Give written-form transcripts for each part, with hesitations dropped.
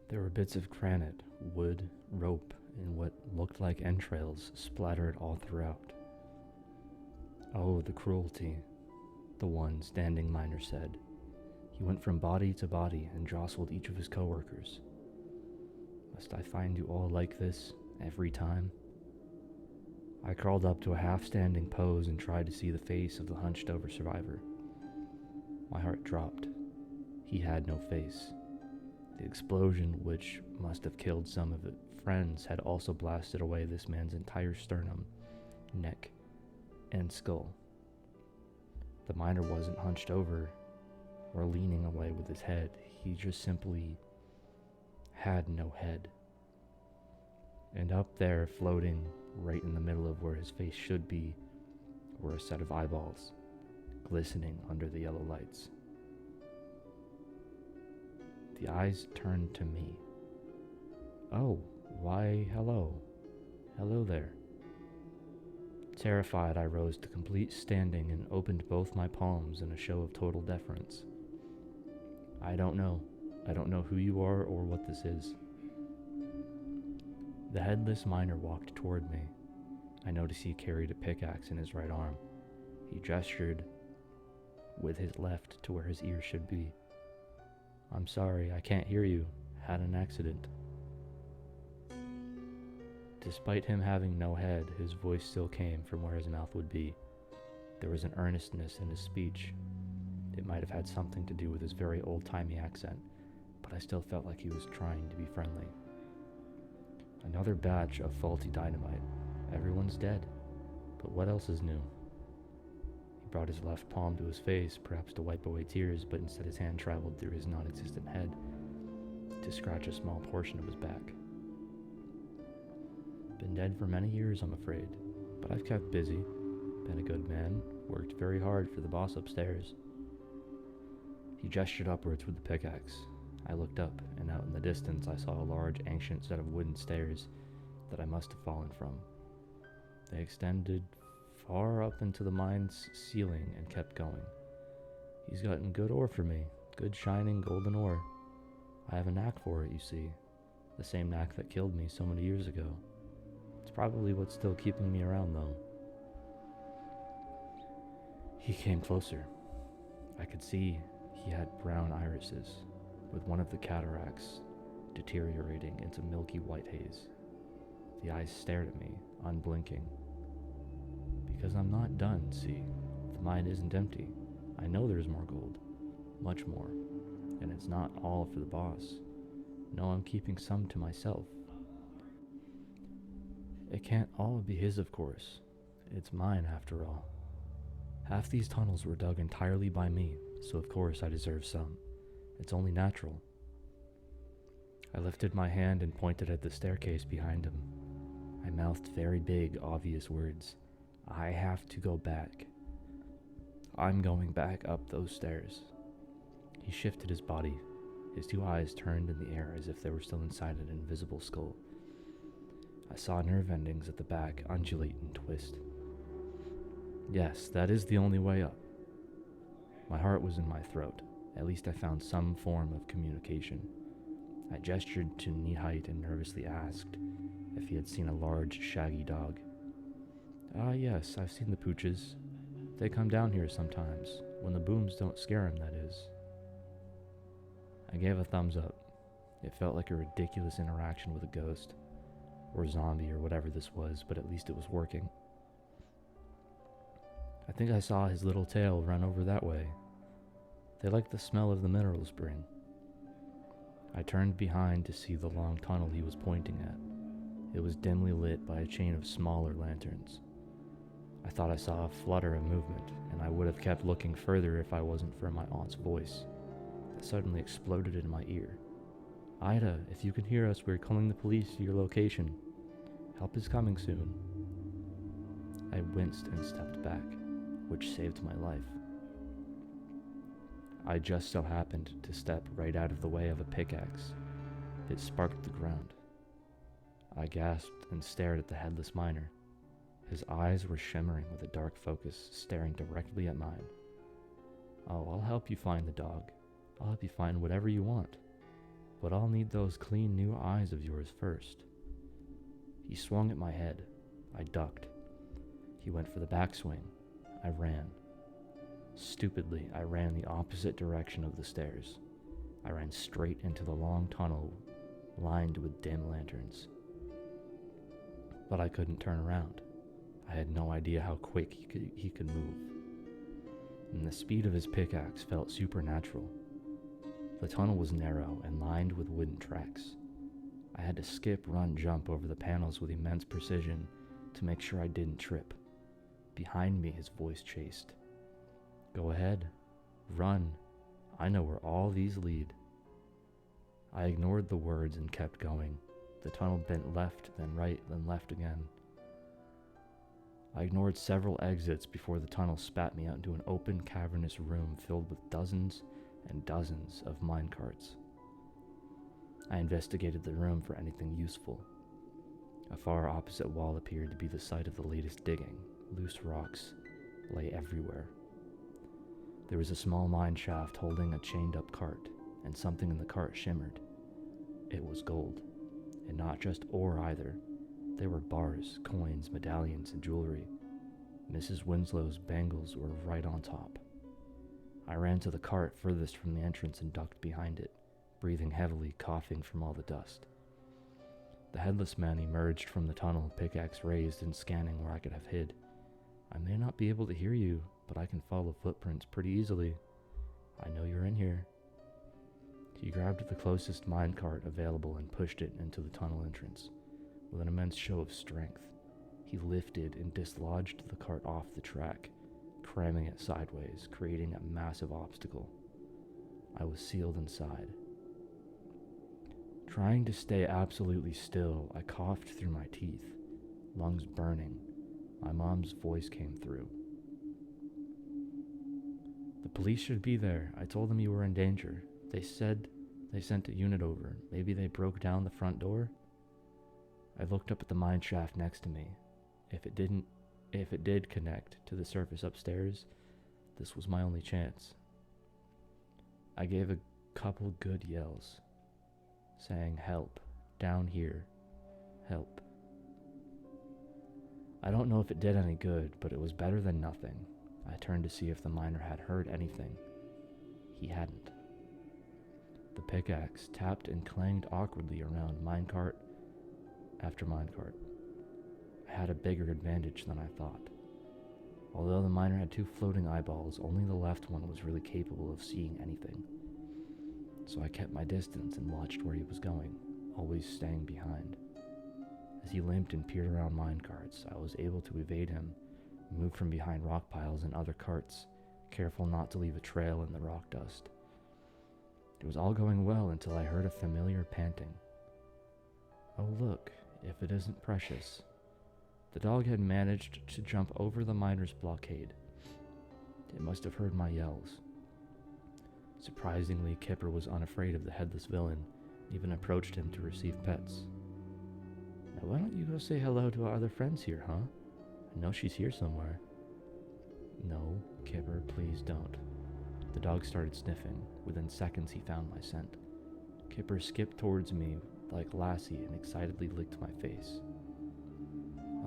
There were bits of granite, wood, rope, and what looked like entrails splattered all throughout. Oh, the cruelty, the one standing miner said. He went from body to body and jostled each of his coworkers. Must I find you all like this every time? I crawled up to a half-standing pose and tried to see the face of the hunched-over survivor. My heart dropped. He had no face. The explosion, which must have killed some of his friends, had also blasted away this man's entire sternum, neck, and skull. The miner wasn't hunched over or leaning away with his head. He just simply had no head. And up there, floating right in the middle of where his face should be, were a set of eyeballs, glistening under the yellow lights. The eyes turned to me. Oh, why, hello. Hello there. Terrified, I rose to complete standing and opened both my palms in a show of total deference. I don't know. I don't know who you are or what this is. The headless miner walked toward me. I noticed he carried a pickaxe in his right arm. He gestured with his left to where his ear should be. I'm sorry, I can't hear you. Had an accident. Despite him having no head, his voice still came from where his mouth would be. There was an earnestness in his speech. It might have had something to do with his very old-timey accent, but I still felt like he was trying to be friendly. Another batch of faulty dynamite. Everyone's dead. But what else is new? He brought his left palm to his face, perhaps to wipe away tears, but instead his hand traveled through his non-existent head to scratch a small portion of his back. Been dead for many years, I'm afraid, but I've kept busy, been a good man, worked very hard for the boss upstairs. He gestured upwards with the pickaxe. I looked up, and out in the distance I saw a large, ancient set of wooden stairs that I must have fallen from. They extended far up into the mine's ceiling and kept going. He's gotten good ore for me, good shining golden ore. I have a knack for it, you see, the same knack that killed me so many years ago. It's probably what's still keeping me around, though. He came closer. I could see he had brown irises, with one of the cataracts deteriorating into milky white haze. The eyes stared at me, unblinking. Because I'm not done, see? The mine isn't empty. I know there's more gold. Much more. And it's not all for the boss. No, I'm keeping some to myself. It can't all be his, of course. It's mine, after all. Half these tunnels were dug entirely by me, so of course I deserve some. It's only natural. I lifted my hand and pointed at the staircase behind him. I mouthed very big, obvious words. I have to go back. I'm going back up those stairs. He shifted his body. His two eyes turned in the air as if they were still inside an invisible skull. I saw nerve endings at the back undulate and twist. Yes, that is the only way up. My heart was in my throat. At least I found some form of communication. I gestured to Nihite and nervously asked if he had seen a large, shaggy dog. Ah, yes, I've seen the pooches. They come down here sometimes, when the booms don't scare him, that is. I gave a thumbs up. It felt like a ridiculous interaction with a ghost, or zombie, or whatever this was, but at least it was working. I think I saw his little tail run over that way. They like the smell of the mineral spring. I turned behind to see the long tunnel he was pointing at. It was dimly lit by a chain of smaller lanterns. I thought I saw a flutter of movement, and I would have kept looking further if I wasn't for my aunt's voice that suddenly exploded in my ear. Ida, if you can hear us, we're calling the police to your location. Help is coming soon. I winced and stepped back, which saved my life. I just so happened to step right out of the way of a pickaxe. It sparked the ground. I gasped and stared at the headless miner. His eyes were shimmering with a dark focus, staring directly at mine. Oh, I'll help you find the dog. I'll help you find whatever you want. but I'll need those clean new eyes of yours first. He swung at my head. I ducked. He went for the backswing. I ran. Stupidly, I ran the opposite direction of the stairs. I ran straight into the long tunnel lined with dim lanterns. But I couldn't turn around. I had no idea how quick he could move. And the speed of his pickaxe felt supernatural. The tunnel was narrow and lined with wooden tracks. I had to skip, run, jump over the panels with immense precision to make sure I didn't trip. Behind me, his voice chased. Go ahead. Run. I know where all these lead. I ignored the words and kept going. The tunnel bent left, then right, then left again. I ignored several exits before the tunnel spat me out into an open, cavernous room filled with dozens and dozens of minecarts. I investigated the room for anything useful. A far opposite wall appeared to be the site of the latest digging. Loose rocks lay everywhere. There was a small mine shaft holding a chained-up cart, and something in the cart shimmered. It was gold, and not just ore either. There were bars, coins, medallions, and jewelry. Mrs. Winslow's bangles were right on top. I ran to the cart furthest from the entrance and ducked behind it, breathing heavily, coughing from all the dust. The headless man emerged from the tunnel, pickaxe raised and scanning where I could have hid. I may not be able to hear you, but I can follow footprints pretty easily. I know you're in here. He grabbed the closest minecart available and pushed it into the tunnel entrance. With an immense show of strength, he lifted and dislodged the cart off the track, cramming it sideways, creating a massive obstacle. I was sealed inside. Trying to stay absolutely still, I coughed through my teeth, lungs burning. My mom's voice came through. The police should be there. I told them you were in danger. They said they sent a unit over. Maybe they broke down the front door? I looked up at the mine shaft next to me. If it did connect to the surface upstairs, this was my only chance. I gave a couple good yells, saying, "Help, down here, help." I don't know if it did any good, but it was better than nothing. I turned to see if the miner had heard anything. He hadn't. The pickaxe tapped and clanged awkwardly around minecart after minecart. I had a bigger advantage than I thought. Although the miner had two floating eyeballs, only the left one was really capable of seeing anything. So I kept my distance and watched where he was going, always staying behind. As he limped and peered around minecarts, I was able to evade him, move from behind rock piles and other carts, careful not to leave a trail in the rock dust. It was all going well until I heard a familiar panting. Oh look, if it isn't Precious. The dog had managed to jump over the miner's blockade. It must have heard my yells. Surprisingly, Kipper was unafraid of the headless villain, even approached him to receive pets. Now why don't you go say hello to our other friends here, huh? I know she's here somewhere. No, Kipper, please don't. The dog started sniffing. Within seconds, he found my scent. Kipper skipped towards me like Lassie and excitedly licked my face.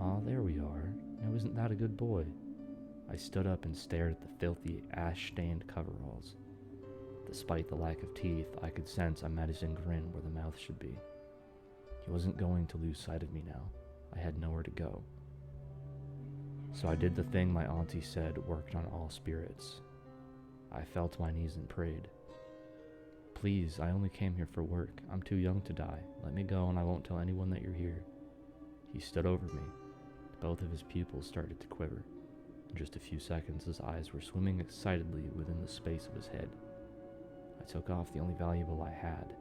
Ah, there we are. Now isn't that a good boy? I stood up and stared at the filthy, ash-stained coveralls. Despite the lack of teeth, I could sense a menacing grin where the mouth should be. He wasn't going to lose sight of me now. I had nowhere to go. So I did the thing my auntie said worked on all spirits. I fell to my knees and prayed. Please, I only came here for work. I'm too young to die. Let me go and I won't tell anyone that you're here. He stood over me. Both of his pupils started to quiver. In just a few seconds, his eyes were swimming excitedly within the space of his head. I took off the only valuable I had,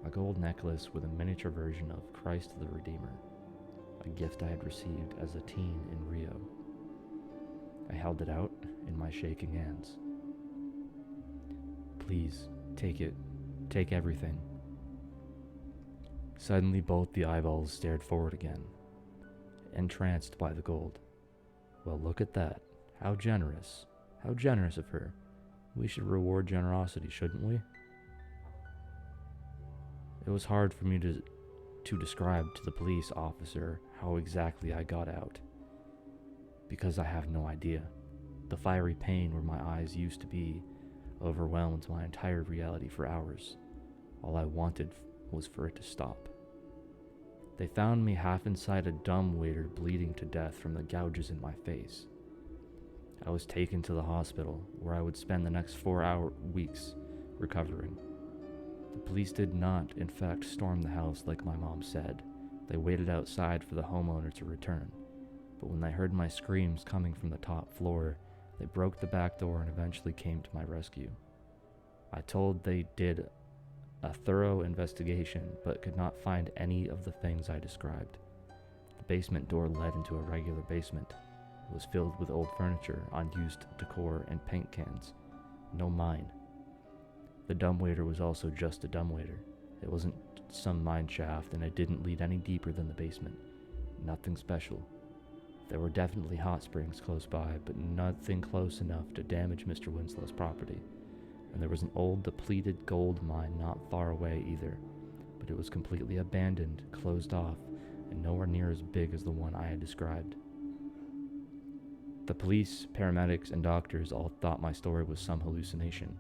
a gold necklace with a miniature version of Christ the Redeemer, a gift I had received as a teen in Rio. I held it out in my shaking hands. Please, take it. Take everything. Suddenly both the eyeballs stared forward again, entranced by the gold. Well, look at that. How generous. How generous of her. We should reward generosity, shouldn't we? It was hard for me to describe to the police officer how exactly I got out, because I have no idea. The fiery pain where my eyes used to be overwhelmed my entire reality for hours. All I wanted was for it to stop. They found me half inside a dumbwaiter, bleeding to death from the gouges in my face. I was taken to the hospital, where I would spend the next 4 weeks recovering. The police did not, in fact, storm the house like my mom said. They waited outside for the homeowner to return. But when they heard my screams coming from the top floor, they broke the back door and eventually came to my rescue. I told they did a thorough investigation, but could not find any of the things I described. The basement door led into a regular basement. It was filled with old furniture, unused decor, and paint cans. No mine. The dumbwaiter was also just a dumbwaiter. It wasn't some mine shaft, and it didn't lead any deeper than the basement. Nothing special. There were definitely hot springs close by, but nothing close enough to damage Mr. Winslow's property. And there was an old, depleted gold mine not far away either, but it was completely abandoned, closed off, and nowhere near as big as the one I had described. The police, paramedics, and doctors all thought my story was some hallucination,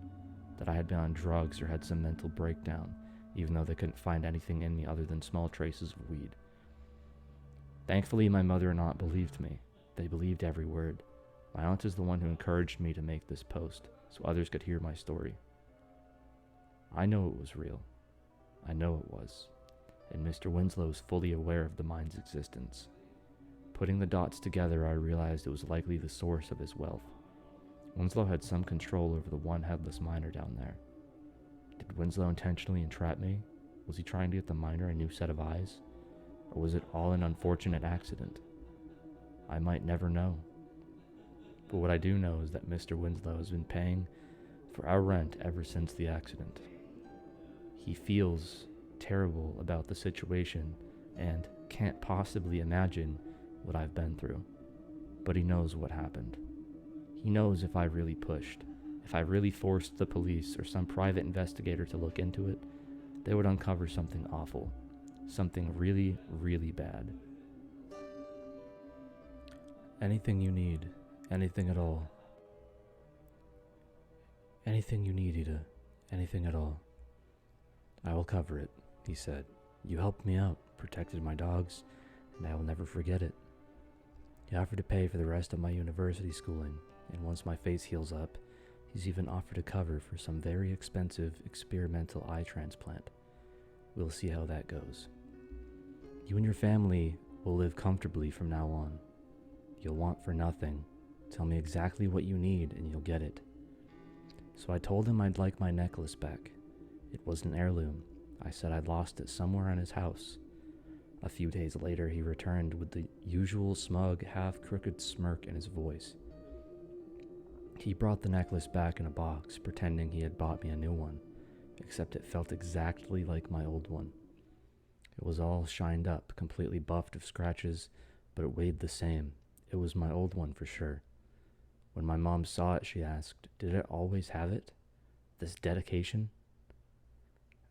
that I had been on drugs or had some mental breakdown, even though they couldn't find anything in me other than small traces of weed. Thankfully, my mother and aunt believed me. They believed every word. My aunt is the one who encouraged me to make this post, so others could hear my story. I know it was real. I know it was. And Mr. Winslow is fully aware of the mine's existence. Putting the dots together, I realized it was likely the source of his wealth. Winslow had some control over the one headless miner down there. Did Winslow intentionally entrap me? Was he trying to get the miner a new set of eyes? Or was it all an unfortunate accident? I might never know. But what I do know is that Mr. Winslow has been paying for our rent ever since the accident. He feels terrible about the situation and can't possibly imagine what I've been through. But he knows what happened. He knows if I really pushed, if I really forced the police or some private investigator to look into it, they would uncover something awful. Something really, really bad. Anything you need, anything at all. Anything you need, Ida, anything at all. I will cover it, he said. You helped me out, protected my dogs, and I will never forget it. He offered to pay for the rest of my university schooling, and once my face heals up, he's even offered a cover for some very expensive experimental eye transplant. We'll see how that goes. You and your family will live comfortably from now on. You'll want for nothing. Tell me exactly what you need and you'll get it. So I told him I'd like my necklace back. It was an heirloom. I said I'd lost it somewhere in his house. A few days later, he returned with the usual smug, half-crooked smirk in his voice. He brought the necklace back in a box, pretending he had bought me a new one, except it felt exactly like my old one. It was all shined up, completely buffed of scratches, but it weighed the same. It was my old one for sure. When my mom saw it, she asked, "Did it always have it? This dedication?"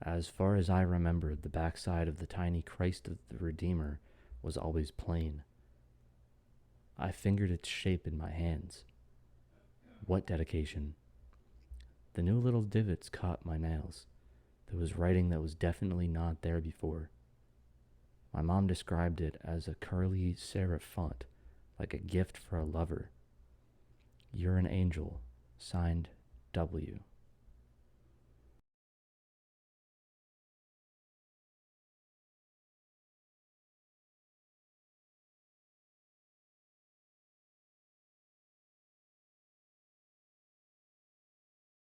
As far as I remembered, the backside of the tiny Christ of the Redeemer was always plain. I fingered its shape in my hands. What dedication? The new little divots caught my nails. There was writing that was definitely not there before. My mom described it as a curly serif font, like a gift for a lover. You're an angel, signed W.